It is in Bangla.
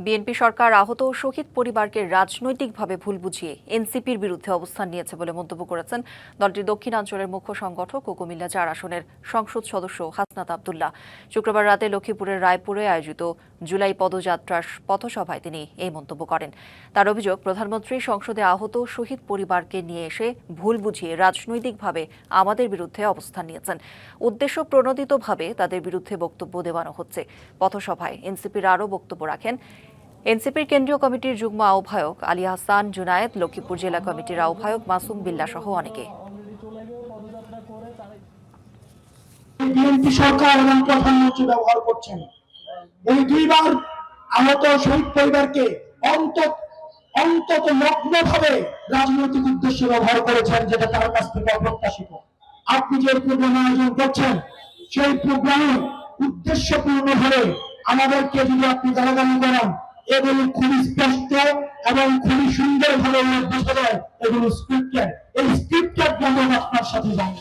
বিএনপি সরকার আহত ও শহীদ পরিবারকে রাজনৈতিকভাবে ভুল বুঝিয়ে এনসিপির বিরুদ্ধে অবস্থান নিয়েছে বলে মন্তব্য করেছেন দলটির দক্ষিণাঞ্চলের মুখ্য সংগঠক ও কুমিল্লা ৪ আসনের সংসদ সদস্য হাসনাত আব্দুল্লাহ। শুক্রবার রাতে লক্ষ্মীপুরের রায়পুরে আয়োজিত জুলাই পদযাত্রার পথসভায় তিনি এই মন্তব্য করেন। তার অভিযোগ, প্রধানমন্ত্রী সংসদে আহত শহীদ পরিবারকে নিয়ে এসে ভুল বুঝিয়ে রাজনৈতিকভাবে আমাদের বিরুদ্ধে অবস্থান নিয়েছেন। উদ্দেশ্য প্রণোদিতভাবে তাদের বিরুদ্ধে বক্তব্য দেওয়ানো হচ্ছে। পথসভায় এনসিপির আরও বক্তব্য রাখেন এনসিপির কেন্দ্রীয় কমিটির যুগ্ম আহ্বায়ক আলী হাসান জুনায়েদ, লক্ষ্মীপুর জেলা কমিটির আহ্বায়ক মাসুম বিল্লাহ সহ অনেকে। বিএনপি সরকার এবং প্রধানমন্ত্রী ব্যবহার করছেন এই দুইবার আহত শহীদ পরিবারকে অন্তত নগ্নভাবে রাজনৈতিক উদ্দেশ্যে ব্যবহার করেছেন, যেটা তার কাছ থেকে অপ্রত্যাশিত। আপনি যে প্রোগ্রাম আয়োজন করছেন সেই প্রোগ্রামে উদ্দেশ্যপূর্ণভাবে আমাদেরকে যদি আপনি গালাগালি করেন, এগুলি খুবই স্পষ্ট এবং খুবই সুন্দরভাবে বোঝা যায় এগুলো স্ক্রিপ্টেড। এই স্ক্রিপ্টেড বন্ধ আপনার সাথে যায়।